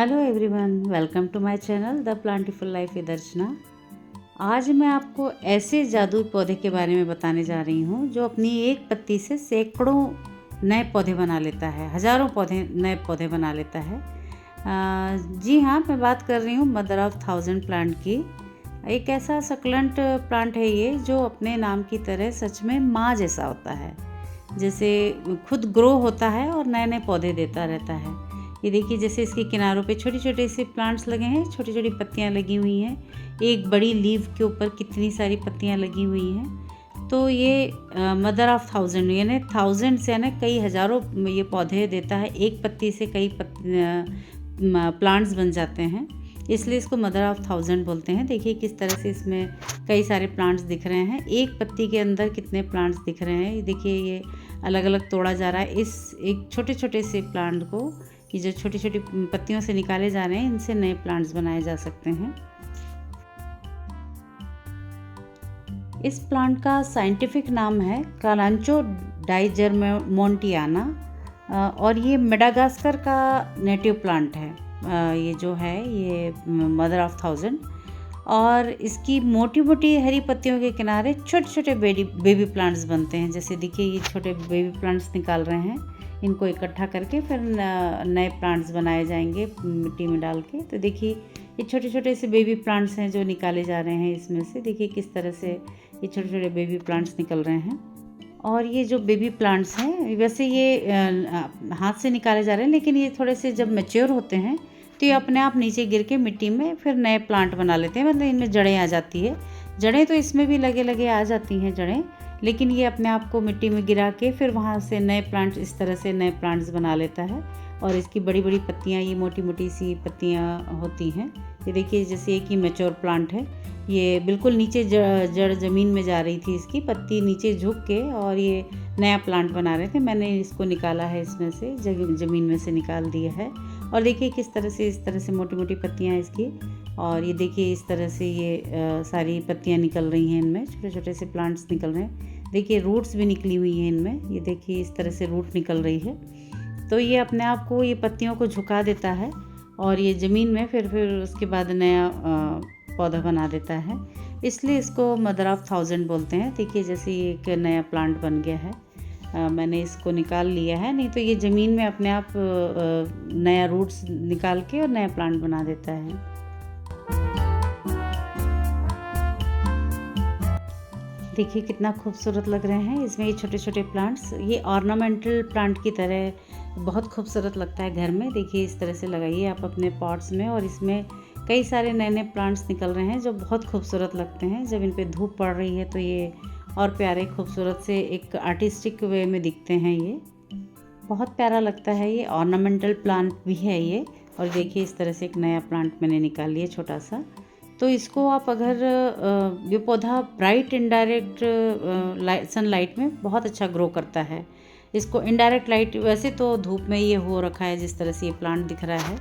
Hello everyone, welcome to my channel the plantiful life with Archana. आज मैं आपको ऐसे जादुई पौधे के बारे में बताने जा रही हूँ जो अपनी एक पत्ती से सैकड़ों नए पौधे बना लेता है, हज़ारों नए पौधे बना लेता है। जी हाँ, मैं बात कर रही हूँ मदर ऑफ थाउजेंड प्लांट की। एक ऐसा सक्लेंट प्लांट है ये जो अपने नाम की तरह सच में माँ जैसा होता है, जैसे खुद ग्रो होता है और नए नए पौधे देता रहता है। ये देखिए, जैसे इसके किनारों पे छोटे छोटे से प्लांट्स लगे हैं, छोटी छोटी पत्तियां लगी हुई हैं। एक बड़ी लीव के ऊपर कितनी सारी पत्तियां लगी हुई हैं। तो ये मदर ऑफ थाउजेंड यानी थाउजेंड से यानी कई हज़ारों ये पौधे देता है। एक पत्ती से कई प्लांट्स बन जाते हैं, इसलिए इसको मदर ऑफ थाउजेंड बोलते हैं। देखिए किस तरह से इसमें कई सारे प्लांट्स दिख रहे हैं। एक पत्ती के अंदर कितने प्लांट्स दिख रहे हैं, देखिए ये अलग अलग तोड़ा जा रहा है। इस एक छोटे छोटे से प्लांट को, ये जो छोटी छोटी पत्तियों से निकाले जा रहे हैं, इनसे नए प्लांट्स बनाए जा सकते हैं। इस प्लांट का साइंटिफिक नाम है कालांचो डाइजरमोंटियाना और ये मेडागास्कर का नेटिव प्लांट है। ये जो है ये मदर ऑफ थाउजेंड, और इसकी मोटी मोटी हरी पत्तियों के किनारे छोटे छोटे बेबी प्लांट्स बनते हैं। जैसे देखिए ये छोटे बेबी प्लांट्स निकाल रहे हैं, इनको इकट्ठा करके फिर नए प्लांट्स बनाए जाएंगे मिट्टी में डाल के। तो देखिए ये छोटे छोटे से बेबी प्लांट्स हैं जो निकाले जा रहे हैं इसमें से। देखिए किस तरह से ये छोटे छोटे बेबी प्लांट्स निकल रहे हैं। और ये जो बेबी प्लांट्स हैं, वैसे ये हाथ से निकाले जा रहे हैं, लेकिन ये थोड़े से जब मैच्योर होते हैं तो ये अपने आप नीचे गिर के मिट्टी में फिर नए प्लांट बना लेते हैं। मतलब इनमें जड़ें आ जाती है। जड़ें तो इसमें भी लगे लगे आ जाती हैं जड़ें, लेकिन ये अपने आप को मिट्टी में गिरा के फिर वहाँ से नए प्लांट्स, इस तरह से नए प्लांट्स बना लेता है। और इसकी बड़ी बड़ी पत्तियाँ, ये मोटी मोटी सी पत्तियाँ होती हैं। ये देखिए जैसे एक ही मैच्योर प्लांट है, ये बिल्कुल नीचे जड़ ज़मीन में जा रही थी, इसकी पत्ती नीचे झुक के, और ये नया प्लांट बना रहे थे। मैंने इसको निकाला है इसमें से, ज़मीन में से निकाल दिया है। और देखिए किस तरह से, इस तरह से मोटी मोटी पत्तियाँ इसकी। और ये देखिए इस तरह से ये सारी पत्तियाँ निकल रही हैं, इनमें छोटे छोटे से प्लांट्स निकल रहे हैं। देखिए रूट्स भी निकली हुई हैं इनमें, ये देखिए इस तरह से रूट निकल रही है। तो ये अपने आप को, ये पत्तियों को झुका देता है और ये ज़मीन में फिर उसके बाद नया पौधा बना देता है। इसलिए इसको मदर ऑफ थाउजेंड बोलते हैं। देखिए जैसे ये एक नया प्लांट बन गया है। मैंने इसको निकाल लिया है, नहीं तो ये ज़मीन में अपने आप नया रूट्स निकाल के और नया प्लांट बना देता है। देखिए कितना खूबसूरत लग रहे हैं इसमें ये छोटे छोटे प्लांट्स। ये ऑर्नामेंटल प्लांट की तरह बहुत खूबसूरत लगता है घर में। देखिए इस तरह से लगाइए आप अपने पॉट्स में, और इसमें कई सारे नए नए प्लांट्स निकल रहे हैं जो बहुत खूबसूरत लगते हैं। जब इन पे धूप पड़ रही है तो ये और प्यारे खूबसूरत से एक आर्टिस्टिक वे में दिखते हैं। ये बहुत प्यारा लगता है। ये ऑर्नामेंटल प्लांट भी है ये। और देखिए इस तरह से एक नया प्लांट मैंने निकाल लिया छोटा सा। तो इसको आप अगर ये पौधा ब्राइट इनडायरेक्ट सनलाइट में बहुत अच्छा ग्रो करता है। इसको इनडायरेक्ट लाइट, वैसे तो धूप में ये हो रखा है जिस तरह से ये प्लांट दिख रहा है।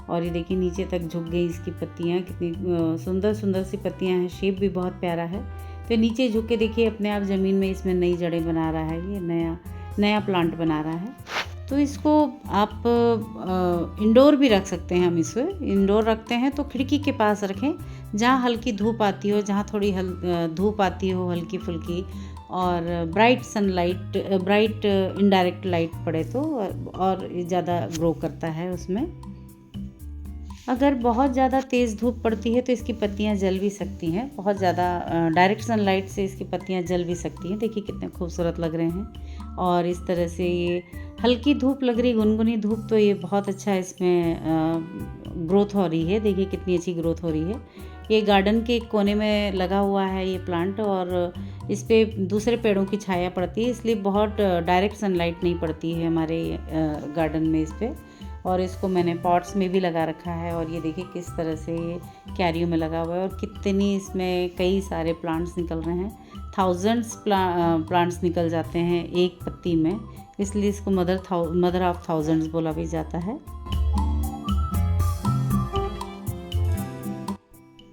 और ये देखिए नीचे तक झुक गई इसकी पत्तियाँ, कितनी सुंदर सुंदर सी पत्तियाँ हैं। शेप भी बहुत प्यारा है। तो नीचे झुक के देखिए अपने आप ज़मीन में इसमें नई जड़ें बना रहा है, ये नया प्लांट बना रहा है। तो इसको आप इंडोर भी रख सकते हैं। हम इसको इंडोर रखते हैं तो खिड़की के पास रखें, जहाँ हल्की धूप आती हो, जहाँ थोड़ी धूप आती हो हल्की फुल्की, और bright sunlight, bright indirect light पड़े तो और ज़्यादा ग्रो करता है उसमें। अगर बहुत ज़्यादा तेज़ धूप पड़ती है तो इसकी पत्तियां जल भी सकती हैं। बहुत ज़्यादा डायरेक्ट सनलाइट से इसकी पत्तियां जल भी सकती हैं। देखिए कितने खूबसूरत लग रहे हैं। और इस तरह से ये हल्की धूप लग रही, गुनगुनी धूप, तो ये बहुत अच्छा इसमें ग्रोथ हो रही है। देखिए कितनी अच्छी ग्रोथ हो रही है। ये गार्डन के एक कोने में लगा हुआ है ये प्लांट, और इस पर दूसरे पेड़ों की छाया पड़ती है, इसलिए बहुत डायरेक्ट सनलाइट नहीं पड़ती है हमारे गार्डन में इस पर। और इसको मैंने पॉट्स में भी लगा रखा है। और ये देखिए किस तरह से ये क्यारियों में लगा हुआ है, और कितनी इसमें कई सारे प्लांट्स निकल रहे हैं। थाउजेंड्स प्लांट्स निकल जाते हैं एक पत्ती में, इसलिए इसको मदर ऑफ थाउजेंड्स बोला भी जाता है।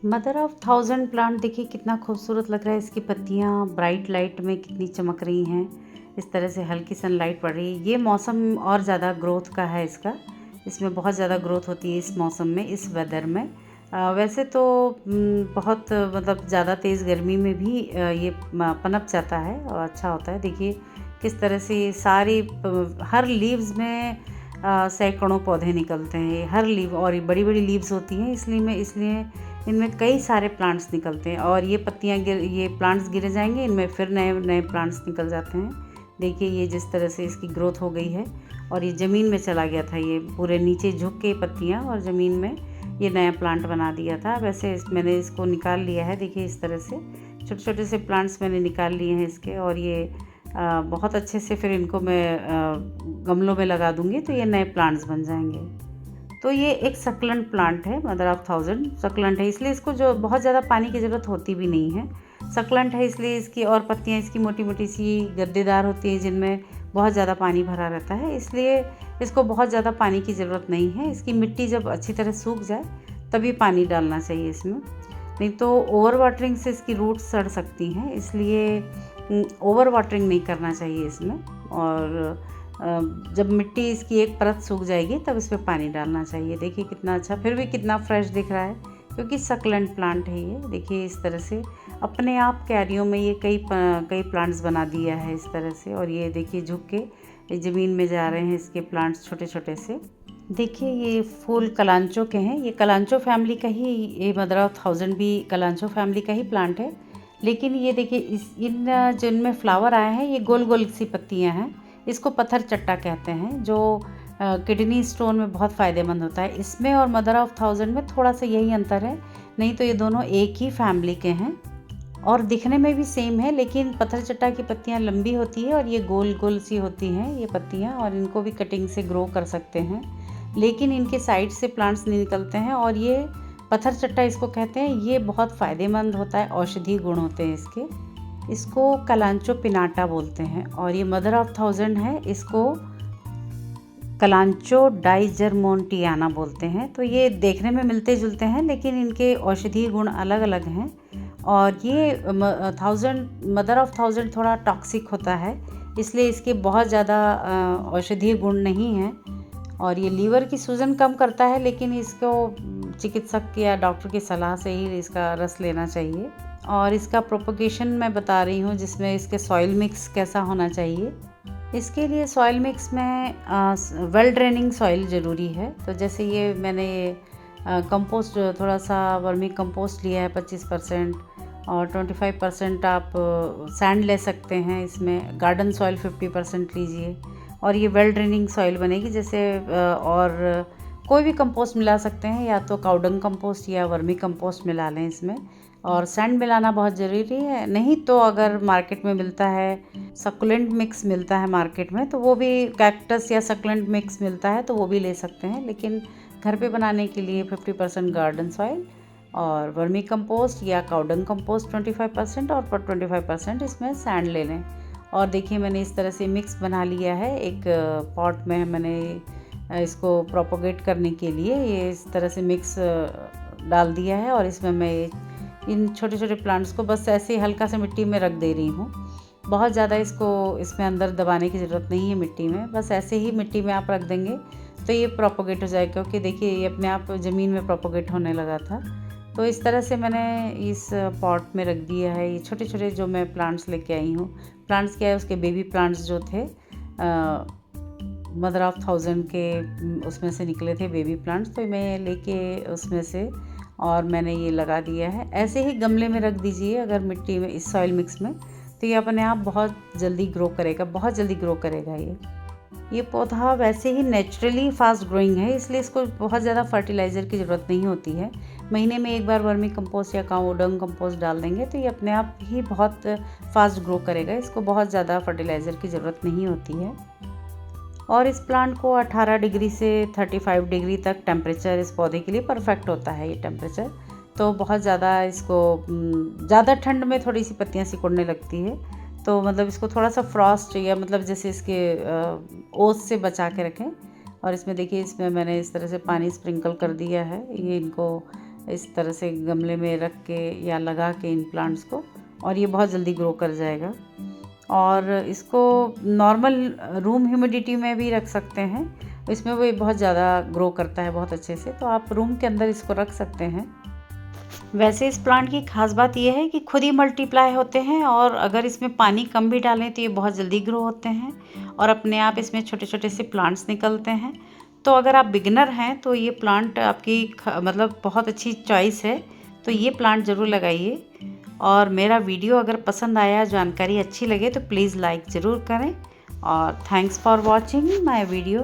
मदर ऑफ थाउजेंड प्लांट देखिए कितना खूबसूरत लग रहा है। इसकी पत्तियाँ ब्राइट लाइट में कितनी चमक रही हैं। इस तरह से हल्की सनलाइट पड़ रही है। ये मौसम और ज़्यादा ग्रोथ का है इसका, इसमें बहुत ज़्यादा ग्रोथ होती है इस मौसम में, इस वेदर में। वैसे तो बहुत मतलब ज़्यादा तेज़ गर्मी में भी ये पनप जाता है और अच्छा होता है। देखिए किस तरह से सारी हर लीव्स में सैकड़ों पौधे निकलते हैं, हर लीव, और ये बड़ी बड़ी लीव्स होती हैं इसलिए इनमें कई सारे प्लांट्स निकलते हैं। और ये पत्तियाँ ये प्लांट्स गिरे जाएंगे, इनमें फिर नए नए प्लांट्स निकल जाते हैं। देखिए ये जिस तरह से इसकी ग्रोथ हो गई है, और ये ज़मीन में चला गया था, ये पूरे नीचे झुक के पत्तियाँ, और ज़मीन में ये नया प्लांट बना दिया था। वैसे मैंने इसको निकाल लिया है। देखिए इस तरह से छोटे छोटे से प्लांट्स मैंने निकाल लिए हैं इसके, और ये बहुत अच्छे से फिर इनको मैं गमलों में लगा दूंगी तो ये नए प्लांट्स बन जाएंगे। तो ये एक सक्लेंट प्लांट है, मदर ऑफ थाउजेंड सक्लेंट है, इसलिए इसको जो बहुत ज़्यादा पानी की ज़रूरत होती भी नहीं है। सक्लेंट है इसलिए इसकी और पत्तियाँ इसकी मोटी मोटी सी गद्देदार होती हैं, जिनमें बहुत ज़्यादा पानी भरा रहता है, इसलिए इसको बहुत ज़्यादा पानी की ज़रूरत नहीं है। इसकी मिट्टी जब अच्छी तरह सूख जाए तभी पानी डालना चाहिए इसमें, नहीं तो ओवर वाटरिंग से इसकी रूट्स सड़ सकती हैं, इसलिए ओवर वाटरिंग नहीं करना चाहिए इसमें। और जब मिट्टी इसकी एक परत सूख जाएगी तब इस पर पानी डालना चाहिए। देखिए कितना अच्छा, फिर भी कितना फ्रेश दिख रहा है, क्योंकि सक्लेंट प्लांट है ये। देखिए इस तरह से अपने आप क्यारियों में ये कई प्लांट्स बना दिया है इस तरह से। और ये देखिए झुक के ज़मीन में जा रहे हैं इसके प्लांट्स छोटे छोटे से। देखिए ये फूल कलांचो के हैं, ये कलांचो फैमिली का ही, ये मदर ऑफ थाउजेंड भी कलांचो फैमिली का ही प्लांट है। लेकिन ये देखिए इन जिनमें फ्लावर आए हैं ये गोल गोल सी पत्तियां हैं, इसको पत्थर चट्टा कहते हैं, जो किडनी स्टोन में बहुत फ़ायदेमंद होता है। इसमें और मदर ऑफ थाउजेंड में थोड़ा सा यही अंतर है, नहीं तो ये दोनों एक ही फैमिली के हैं और दिखने में भी सेम है। लेकिन पत्थर चट्टा की पत्तियां लंबी होती है और ये गोल गोल सी होती हैं ये पत्तियां, और इनको भी कटिंग से ग्रो कर सकते हैं, लेकिन इनके साइड से प्लांट्स नहीं निकलते हैं। और ये पत्थर चट्टा इसको कहते हैं, ये बहुत फ़ायदेमंद होता है, औषधीय गुण होते हैं इसके। इसको कलांचो पिनाटा बोलते हैं। और ये मदर ऑफ थाउजेंड है, इसको कलांचो डाइजरमोंटियाना बोलते हैं। तो ये देखने में मिलते जुलते हैं, लेकिन इनके औषधीय गुण अलग अलग हैं। और ये मदर ऑफ थाउजेंड थोड़ा टॉक्सिक होता है, इसलिए इसके बहुत ज़्यादा औषधीय गुण नहीं हैं। और ये लीवर की सूजन कम करता है, लेकिन इसको चिकित्सक या डॉक्टर की सलाह से ही इसका रस लेना चाहिए। और इसका प्रोपगेशन मैं बता रही हूँ, जिसमें इसके सॉइल मिक्स कैसा होना चाहिए। इसके लिए सॉइल मिक्स में वेल ड्रेनिंग सॉइल ज़रूरी है। तो जैसे ये मैंने कंपोस्ट, थोड़ा सा वर्मी कंपोस्ट लिया है 25%, और 25% आप सैंड ले सकते हैं। इसमें गार्डन सॉइल 50% लीजिए, और ये वेल ड्रेनिंग सॉइल बनेगी। जैसे और कोई भी कंपोस्ट मिला सकते हैं, या तो काउडंग कंपोस्ट या वर्मी कंपोस्ट मिला लें इसमें। और सैंड मिलाना बहुत ज़रूरी है, नहीं तो अगर मार्केट में मिलता है सक्लेंट मिक्स मिलता है मार्केट में, तो वो भी कैक्टस या सक्लेंट मिक्स मिलता है तो वो भी ले सकते हैं। लेकिन घर पे बनाने के लिए 50% गार्डन सॉइल और वर्मी कंपोस्ट या काउडंग कंपोस्ट 25%, और 25% इसमें सैंड ले लें। और देखिए मैंने इस तरह से मिक्स बना लिया है एक पॉट में। मैंने इसको प्रोपोगेट करने के लिए ये इस तरह से मिक्स डाल दिया है, और इसमें मैं इन छोटे छोटे प्लांट्स को बस ऐसे हल्का से मिट्टी में रख दे रही हूँ। बहुत ज़्यादा इसको इसमें अंदर दबाने की ज़रूरत नहीं है मिट्टी में, बस ऐसे ही मिट्टी में आप रख देंगे तो ये प्रोपोगेट हो जाएगा। क्योंकि देखिए ये अपने आप ज़मीन में प्रोपोगेट होने लगा था। तो इस तरह से मैंने इस पॉट में रख दिया है। ये छोटे छोटे जो मैं प्लांट्स लेके आई हूँ, प्लांट्स क्या है, उसके बेबी प्लांट्स जो थे मदर ऑफ थाउजेंड के, उसमें से निकले थे बेबी प्लांट्स, तो मैं लेके उसमें से और मैंने ये लगा दिया है। ऐसे ही गमले में रख दीजिए अगर मिट्टी में, इस सॉइल मिक्स में, तो ये अपने आप बहुत जल्दी ग्रो करेगा, बहुत जल्दी ग्रो करेगा। ये पौधा वैसे ही नेचुरली फास्ट ग्रोइंग है, इसलिए इसको बहुत ज़्यादा फर्टिलाइज़र की ज़रूरत नहीं होती है। महीने में एक बार वर्मी कंपोस्ट या काउडंग कंपोस्ट डाल देंगे तो ये अपने आप ही बहुत फास्ट ग्रो करेगा। इसको बहुत ज़्यादा फर्टिलाइज़र की ज़रूरत नहीं होती है। और इस प्लांट को 18 डिग्री से 35 डिग्री तक टेम्परेचर इस पौधे के लिए परफेक्ट होता है। ये टेम्परेचर तो बहुत ज़्यादा, इसको ज़्यादा ठंड में थोड़ी सी पत्तियाँ सिकुड़ने लगती है, तो मतलब इसको थोड़ा सा फ्रॉस्ट या मतलब जैसे इसके ओस से बचा के रखें। और इसमें देखिए, इसमें मैंने इस तरह से पानी स्प्रिंकल कर दिया है। ये इनको इस तरह से गमले में रख के या लगा के इन प्लांट्स को, और ये बहुत जल्दी ग्रो कर जाएगा। और इसको नॉर्मल रूम ह्यूमिडिटी में भी रख सकते हैं, इसमें वो बहुत ज़्यादा ग्रो करता है बहुत अच्छे से, तो आप रूम के अंदर इसको रख सकते हैं। वैसे इस प्लांट की खास बात यह है कि खुद ही मल्टीप्लाई होते हैं, और अगर इसमें पानी कम भी डालें तो ये बहुत जल्दी ग्रो होते हैं और अपने आप इसमें छोटे छोटे से प्लांट्स निकलते हैं। तो अगर आप बिगिनर हैं तो ये प्लांट आपकी मतलब बहुत अच्छी चॉइस है, तो ये प्लांट ज़रूर लगाइए। और मेरा वीडियो अगर पसंद आया, जानकारी अच्छी लगे तो प्लीज़ लाइक ज़रूर करें, और thanks for watching my video.